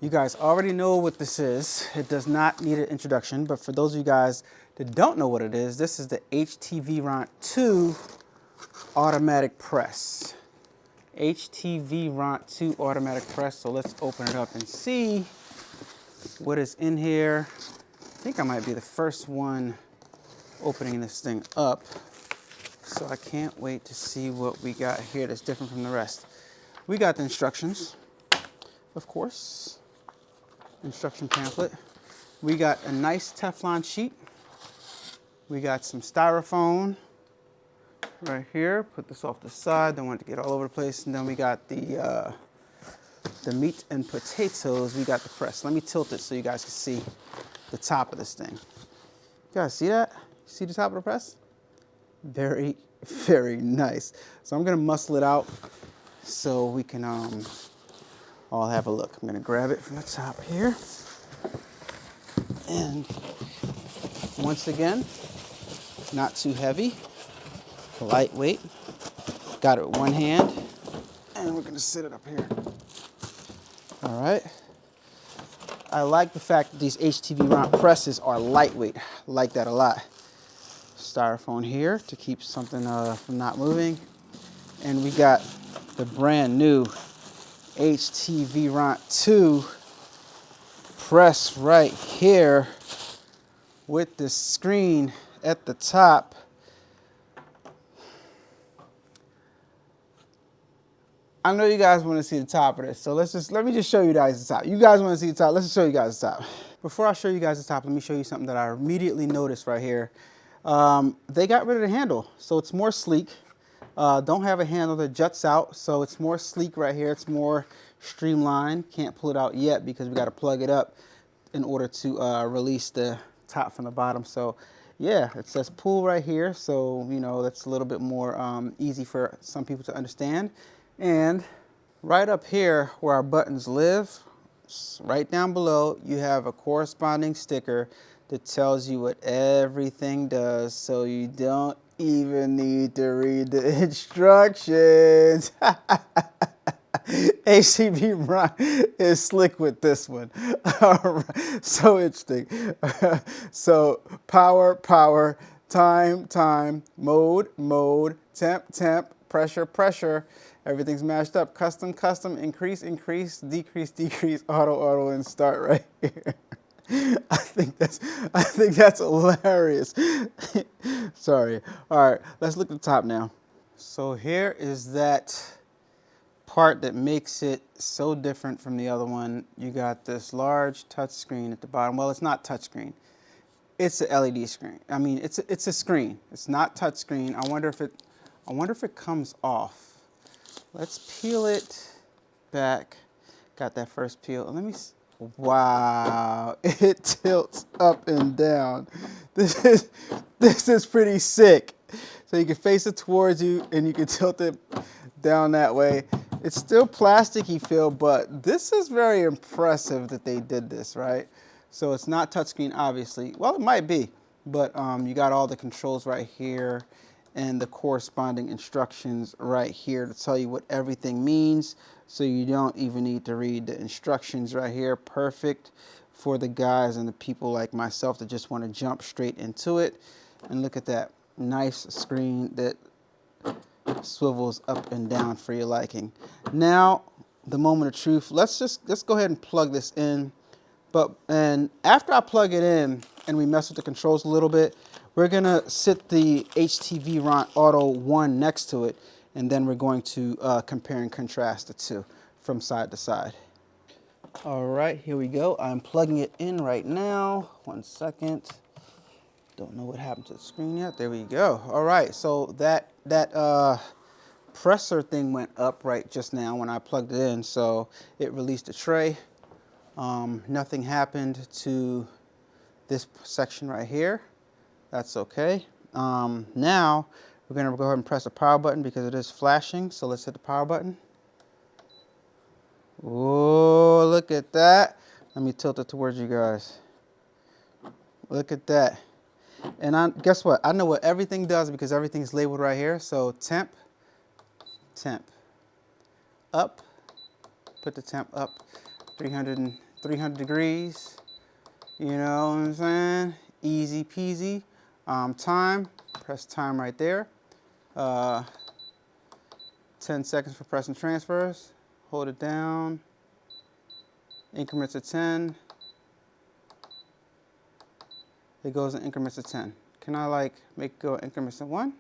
You guys already know what this is. It does not need an introduction, but for those of you guys that don't know what it is, this is the HTV Ront 2 automatic press. HTV Ront 2 automatic press. So let's open it up and see what is in here. I think I might be the first one opening this thing up. So I can't wait to see what we got here that's different from the rest. We got the instructions, of course. Instruction pamphlet. We got a nice Teflon sheet. We got some styrofoam right here. Put this off the side. Don't want it to get all over the place. And then we got the meat and potatoes. We got the press. Let me tilt it so you guys can see the top of this thing. You guys see that? See the top of the press? Very, very nice. So I'm gonna muscle it out so we can all have a look. I'm gonna grab it from the top here. And once again, not too heavy, lightweight. Got it with one hand, and we're gonna sit it up here. All right. I like the fact that these HTV Ront presses are lightweight. I like that a lot. Styrofoam here to keep something from not moving. And we got the brand new HTV Ront 2 press right here with the screen at the top. I know you guys want to see the top of this, so let me just show you guys the top. You guys want to see the top, let's just show you guys the top. Before I show you guys the top, let me show you something that I immediately noticed right here. They got rid of the handle, so it's more sleek. Don't have a handle that juts out, so it's more sleek right here. It's more streamlined. Can't pull it out yet because we got to plug it up in order to release the top from the bottom. So yeah, it says pull right here, so you know that's a little bit more easy for some people to understand. And right up here where our buttons live, right down below, you have a corresponding sticker that tells you what everything does, so you don't even need to read the instructions. HTV Ront is slick with this one. All right. So interesting. So power, time, mode, temp, pressure. Everything's mashed up. Custom, increase, decrease, auto, and start right here. I think that's hilarious. Sorry. All right, let's look at the top now. So here is that part that makes it so different from the other one. You got this large touch screen at the bottom. Well, it's not touch screen. It's a LED screen. I mean, it's a screen. It's not touch screen. I wonder if it comes off. Let's peel it back. Got that first peel. Let me. Wow, it tilts up and down. This is pretty sick. So you can face it towards you and you can tilt it down that way. It's still plasticky feel, but this is very impressive that they did this, right? So it's not touchscreen, obviously. Well, it might be, but you got all the controls right here and the corresponding instructions right here to tell you what everything means. So you don't even need to read the instructions right here. Perfect for the guys and the people like myself that just want to jump straight into it. And look at that nice screen that swivels up and down for your liking. Now, the moment of truth. Let's go ahead and plug this in. And after I plug it in and we mess with the controls a little bit, we're gonna sit the HTV Ront Auto 1 next to it, and then we're going to compare and contrast the two from side to side. All right, here we go. I'm plugging it in right now. 1 second. Don't know what happened to the screen yet. There we go. All right, so that presser thing went up right just now when I plugged it in, so it released the tray. Nothing happened to this section right here. That's okay. Now we're gonna go ahead and press the power button because it is flashing. So let's hit the power button. Oh, look at that. Let me tilt it towards you guys. Look at that. And guess what? I know what everything does because everything's labeled right here. So temp, up, put the temp up, 300 and 300 degrees. You know what I'm saying? Easy peasy. Time, press time right there. 10 seconds for press and transfers. Hold it down. Increments of 10. It goes in increments of 10. Can I like make it go increments of 1?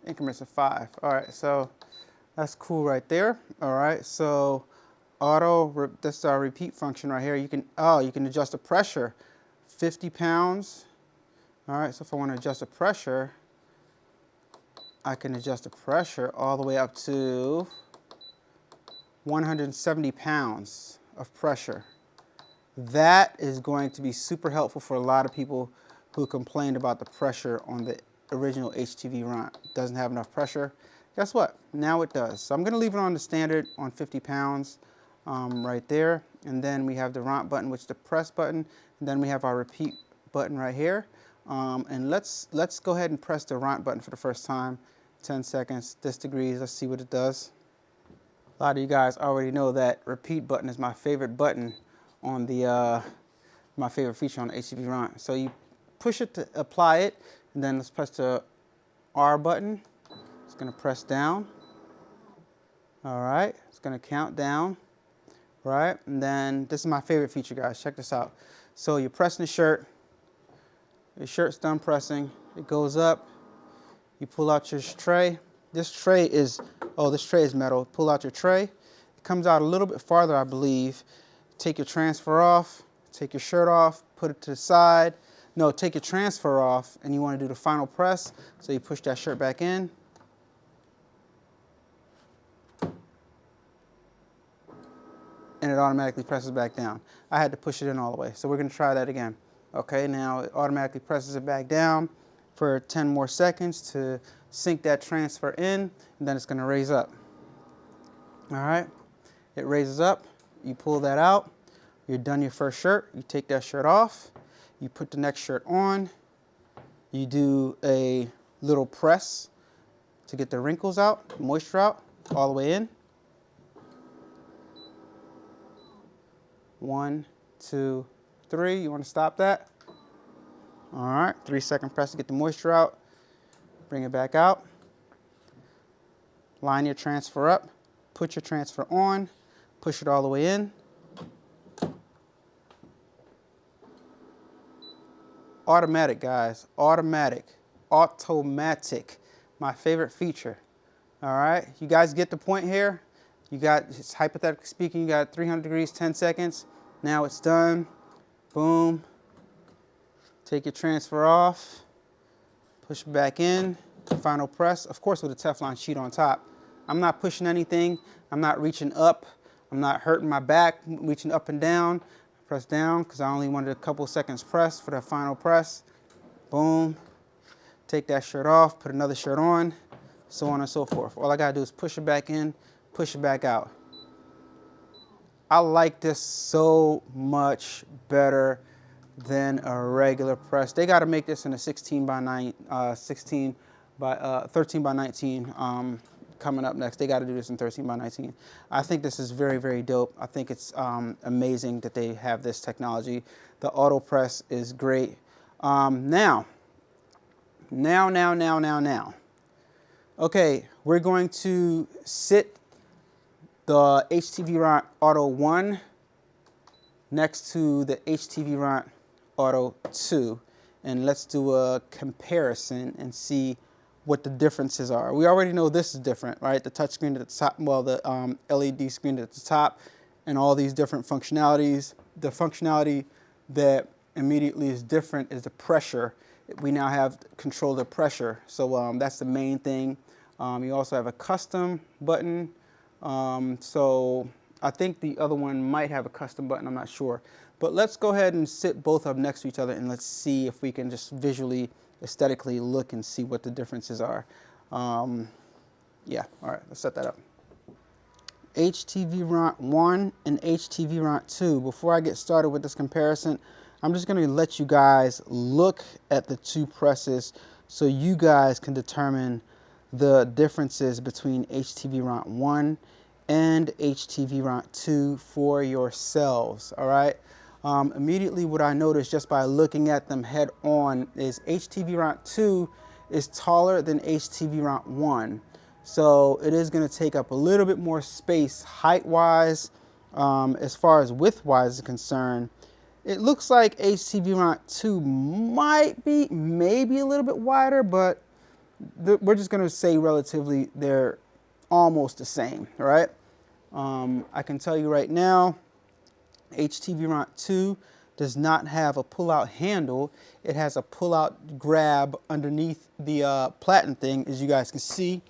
Increments of 5. All right, so that's cool right there. All right, so this is our repeat function right here. You can adjust the pressure, 50 pounds. All right, so if I want to adjust the pressure, I can adjust the pressure all the way up to 170 pounds of pressure. That is going to be super helpful for a lot of people who complained about the pressure on the original HTV Ront. Doesn't have enough pressure. Guess what? Now it does. So I'm going to leave it on the standard on 50 pounds right there. And then we have the Ront button, which is the press button. And then we have our repeat button right here. And let's go ahead and press the Ront button for the first time. 10 seconds, this degrees. Let's see what it does. A lot of you guys already know that repeat button is my favorite button on the my favorite feature on the HTV Ront. So you push it to apply it, and then let's press the R button. It's going to press down. All right, it's going to count down. Right, and then this is my favorite feature, guys. Check this out. So you're pressing the shirt. Your shirt's done pressing. It goes up. You pull out your tray. This tray is metal. Pull out your tray. It comes out a little bit farther, I believe. Take your transfer off. Take your shirt off. Put it to the side. No, take your transfer off, and you want to do the final press. So you push that shirt back in. And it automatically presses back down. I had to push it in all the way. So we're going to try that again. Okay, now it automatically presses it back down for 10 more seconds to sink that transfer in, and then it's going to raise up. All right, it raises up. You pull that out. You're done your first shirt. You take that shirt off. You put the next shirt on. You do a little press to get the wrinkles out, the moisture out, all the way in. 1, 2, 3. You want to stop that? All right, 3-second press to get the moisture out. Bring it back out. Line your transfer up. Put your transfer on. Push it all the way in. Automatic, guys. Automatic. Automatic. My favorite feature. All right, you guys get the point here? You got, it's hypothetically speaking, you got 300 degrees, 10 seconds. Now it's done. Boom. Take your transfer off. Push it back in. Final press. Of course, with a Teflon sheet on top. I'm not pushing anything. I'm not reaching up. I'm not hurting my back, reaching up and down. Press down because I only wanted a couple seconds press for that final press. Boom. Take that shirt off. Put another shirt on. So on and so forth. All I got to do is push it back in. Push it back out. I like this so much better than a regular press. They got to make this in a 13 by 19 coming up next. They got to do this in 13 by 19. I think this is very, very dope. I think it's amazing that they have this technology. The auto press is great. Now. Okay, we're going to sit the HTV Ront Auto 1 next to the HTV Ront Auto 2, and let's do a comparison and see what the differences are. We already know this is different, right? The touch screen at the top, well, the LED screen at the top, and all these different functionalities. The functionality that immediately is different is the pressure. We now have control of the pressure, so that's the main thing. You also have a custom button. So I think the other one might have a custom button, I'm not sure. But let's go ahead and sit both of them next to each other, and let's see if we can just visually, aesthetically look and see what the differences are. Yeah, all right, let's set that up. HTV Ront 1 and HTV Ront 2. Before I get started with this comparison, I'm just going to let you guys look at the two presses so you guys can determine the differences between HTV Ront 1 and HTV Ront 2 for yourselves, all right? Immediately what I noticed just by looking at them head on is HTV Ront 2 is taller than HTV Ront 1. So it is going to take up a little bit more space height-wise. As far as width-wise is concerned, it looks like HTV Ront 2 might be maybe a little bit wider, but we're just going to say relatively they're almost the same, all right? I can tell you right now, HTV Ront 2 does not have a pull-out handle. It has a pull-out grab underneath the platen thing, as you guys can see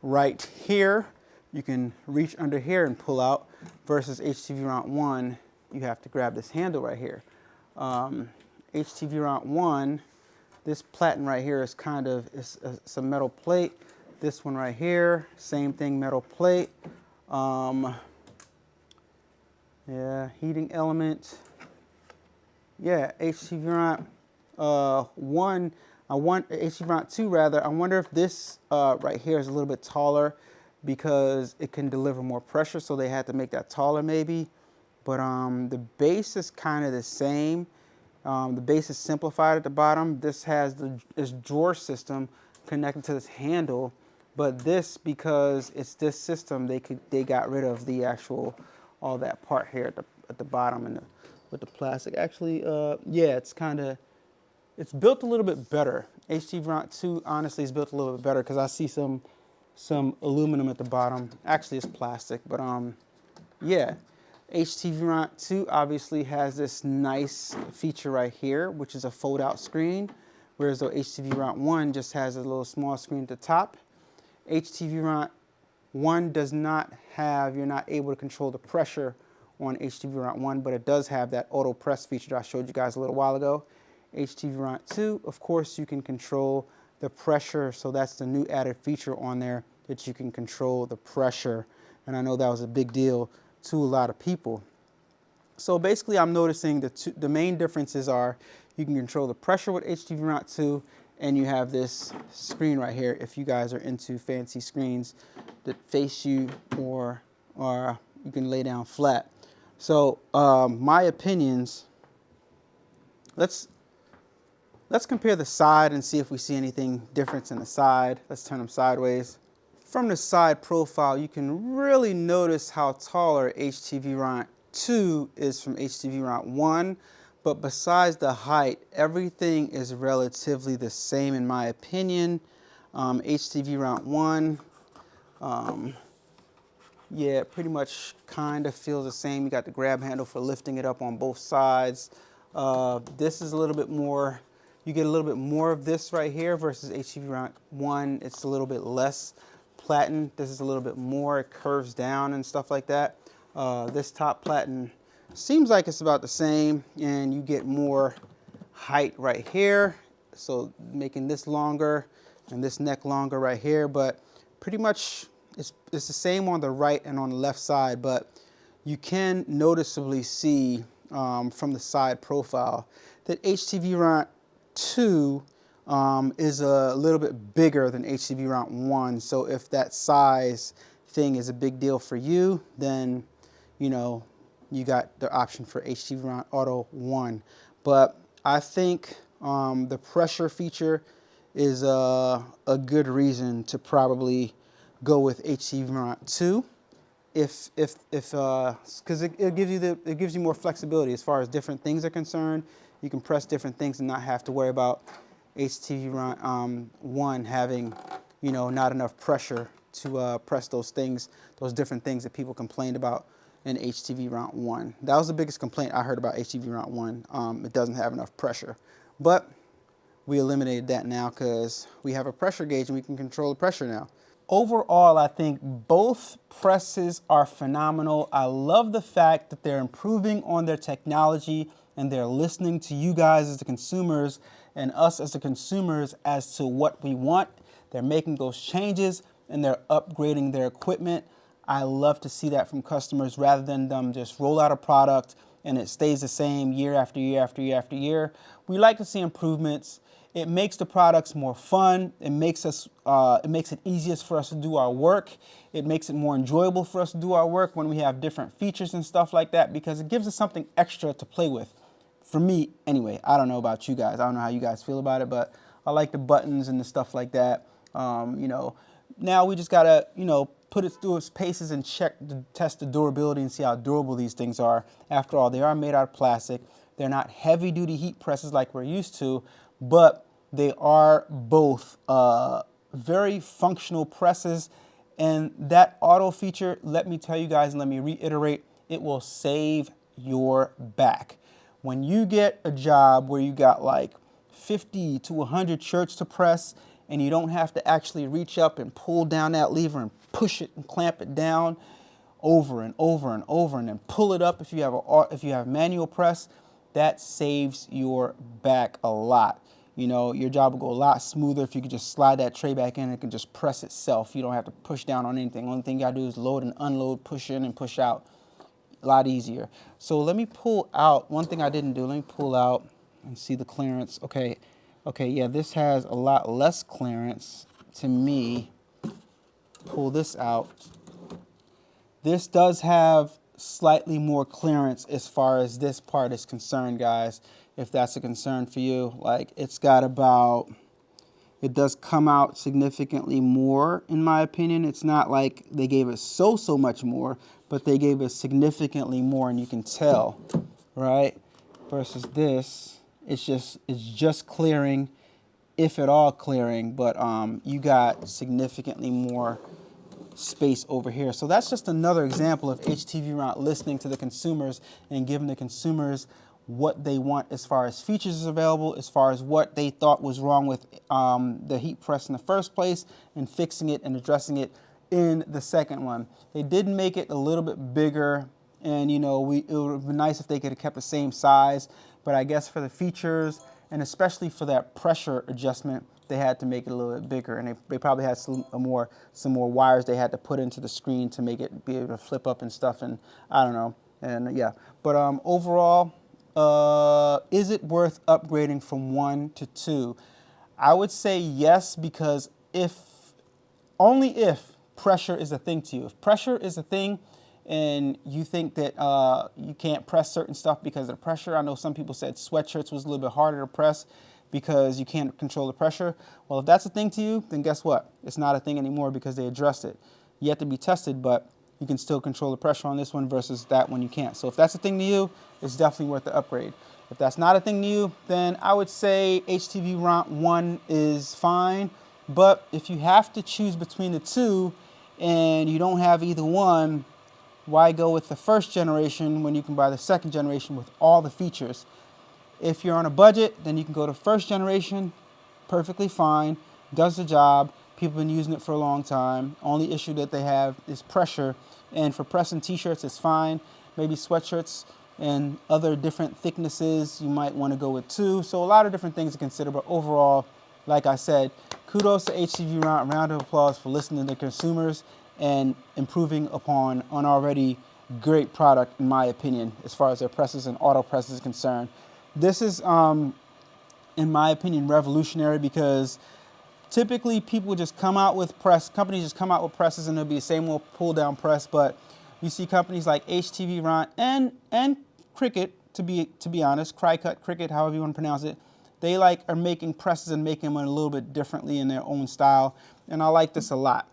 right here. You can reach under here and pull out, versus HTV Ront 1, you have to grab this handle right here. HTV Ront 1, this platen right here is kind of, it's a metal plate. This one right here, same thing, metal plate. Yeah, heating element. Yeah, HTV Ront HTV Ront 2 rather. I wonder if this right here is a little bit taller because it can deliver more pressure, so they had to make that taller maybe. But the base is kind of the same. The base is simplified at the bottom. This has this drawer system connected to this handle, but this, because it's this system, they got rid of the actual all that part here at the bottom and with the plastic. Actually, yeah, it's built a little bit better. HTV Ront 2 honestly is built a little bit better because I see some aluminum at the bottom. Actually, it's plastic, but yeah. HTV Ront 2 obviously has this nice feature right here, which is a fold-out screen, whereas the HTV Ront 1 just has a little small screen at the top. HTV Ront 1 does not have, you're not able to control the pressure on HTV Ront 1, but it does have that auto press feature that I showed you guys a little while ago. HTV Ront 2, of course, you can control the pressure, so that's the new added feature on there, that you can control the pressure, and I know that was a big deal to a lot of people. So basically, I'm noticing the main differences are you can control the pressure with HTV Ront 2, and you have this screen right here if you guys are into fancy screens that face you, or you can lay down flat. So my opinions, let's compare the side and see if we see anything difference in the side. Let's turn them sideways. From the side profile, you can really notice how taller HTV Ront 2 is from HTV Ront 1, but besides the height, everything is relatively the same in my opinion. HTV Ront 1, yeah, pretty much kind of feels the same. You got the grab handle for lifting it up on both sides. This is a little bit more, you get a little bit more of this right here versus HTV Ront 1. It's a little bit less platen. This is a little bit more, it curves down and stuff like that. This top platen seems like it's about the same, and you get more height right here, so making this longer and this neck longer right here, but pretty much it's the same on the right and on the left side, but you can noticeably see from the side profile that HTV Ront 2 is a little bit bigger than HTV Ront 1. So if that size thing is a big deal for you, then you know you got the option for HTV Ront Auto 1. But I think the pressure feature is a good reason to probably go with HTV Ront 2. Because it gives you more flexibility as far as different things are concerned. You can press different things and not have to worry about HTV Ront 1 having, you know, not enough pressure to press those things, those different things that people complained about in HTV Ront 1. That was the biggest complaint I heard about HTV Ront 1. It doesn't have enough pressure, but we eliminated that now because we have a pressure gauge and we can control the pressure now. Overall, I think both presses are phenomenal. I love the fact that they're improving on their technology and they're listening to you guys as the consumers and us as the consumers as to what we want. They're making those changes and they're upgrading their equipment. I love to see that from customers rather than them just roll out a product and it stays the same year after year after year after year. We like to see improvements. It makes the products more fun. It makes it easiest for us to do our work. It makes it more enjoyable for us to do our work when we have different features and stuff like that, because it gives us something extra to play with. For me, anyway. I don't know about you guys. I don't know how you guys feel about it, but I like the buttons and the stuff like that. You know, now we just gotta, you know, put it through its paces and test the durability and see how durable these things are. After all, they are made out of plastic. They're not heavy-duty heat presses like we're used to, but they are both very functional presses. And that auto feature, let me tell you guys, and let me reiterate, it will save your back. When you get a job where you got like 50 to 100 shirts to press, and you don't have to actually reach up and pull down that lever and push it and clamp it down over and over and over, and then pull it up if you have manual press, that saves your back a lot. You know, your job will go a lot smoother if you could just slide that tray back in and it can just press itself. You don't have to push down on anything. Only thing you gotta do is load and unload, push in and push out. A lot easier. So let me pull out, one thing I didn't do, let me pull out and see the clearance. Okay, yeah, this has a lot less clearance to me. Pull this out. This does have slightly more clearance as far as this part is concerned, guys, if that's a concern for you. Like, it's got about, it does come out significantly more, in my opinion. It's not like they gave us so much more, but they gave us significantly more, and you can tell, right? Versus this, it's just clearing, if at all clearing, but you got significantly more space over here. So that's just another example of HTV Ront listening to the consumers and giving the consumers what they want as far as features is available, as far as what they thought was wrong with the heat press in the first place, and fixing it and addressing it in the second one. They did make it a little bit bigger, and you know, it would have been nice if they could have kept the same size, but I guess for the features and especially for that pressure adjustment, they had to make it a little bit bigger, and they probably had some more wires they had to put into the screen to make it be able to flip up and stuff, and I don't know, and yeah. But overall, is it worth upgrading from 1 to 2? I would say yes, because only if pressure is a thing to you. If pressure is a thing and you think that you can't press certain stuff because of the pressure. I know some people said sweatshirts was a little bit harder to press because you can't control the pressure. Well, if that's a thing to you, then guess what? It's not a thing anymore because they addressed it. You have to be tested, but you can still control the pressure on this one versus that one you can't. So if that's a thing to you, it's definitely worth the upgrade. If that's not a thing to you, then I would say HTV Ront 1 is fine. But if you have to choose between the two and you don't have either one, why go with the first generation when you can buy the second generation with all the features? If you're on a budget, then you can go to first generation, perfectly fine, does the job. People have been using it for a long time. Only issue that they have is pressure. And for pressing t-shirts, it's fine. Maybe sweatshirts and other different thicknesses, you might want to go with 2. So a lot of different things to consider. But overall, like I said, kudos to HTV Ront. Round of applause for listening to consumers and improving upon an already great product, in my opinion, as far as their presses and auto presses is concerned. This is, in my opinion, revolutionary, because typically people just come out with companies just come out with presses and it'll be the same old pull down press, but you see companies like HTV Ront and Cricut, to be honest, Cricut, Cricut, however you want to pronounce it, they are making presses and making them a little bit differently in their own style, and I like this a lot.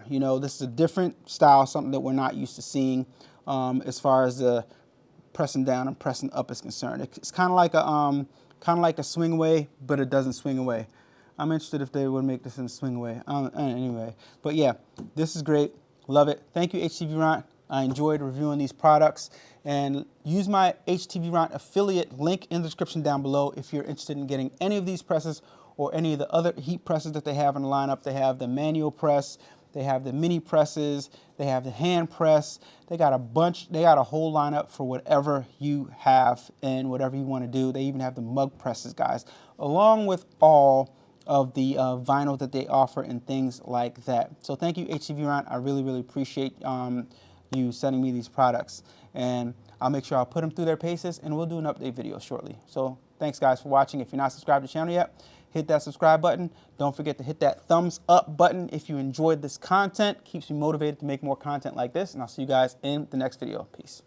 You know, this is a different style, something that we're not used to seeing as far as the pressing down and pressing up is concerned. It's kind of like a swing away, but it doesn't swing away. I'm interested if they would make this in a swing away. Anyway, but yeah, this is great. Love it. Thank you, HTV Ront. I enjoyed reviewing these products, and use my HTV Ront affiliate link in the description down below if you're interested in getting any of these presses or any of the other heat presses that they have in the lineup. They have the manual press, they have the mini presses, they have the hand press. They got a whole lineup for whatever you have and whatever you want to do. They even have the mug presses, guys, along with all of the vinyl that they offer and things like that. So thank you, HTV Ront. I really, really appreciate you sending me these products. and I'll make sure I'll put them through their paces, and we'll do an update video shortly. So thanks guys for watching. If you're not subscribed to the channel yet, hit that subscribe button. Don't forget to hit that thumbs up button if you enjoyed this content. Keeps me motivated to make more content like this, and I'll see you guys in the next video. Peace.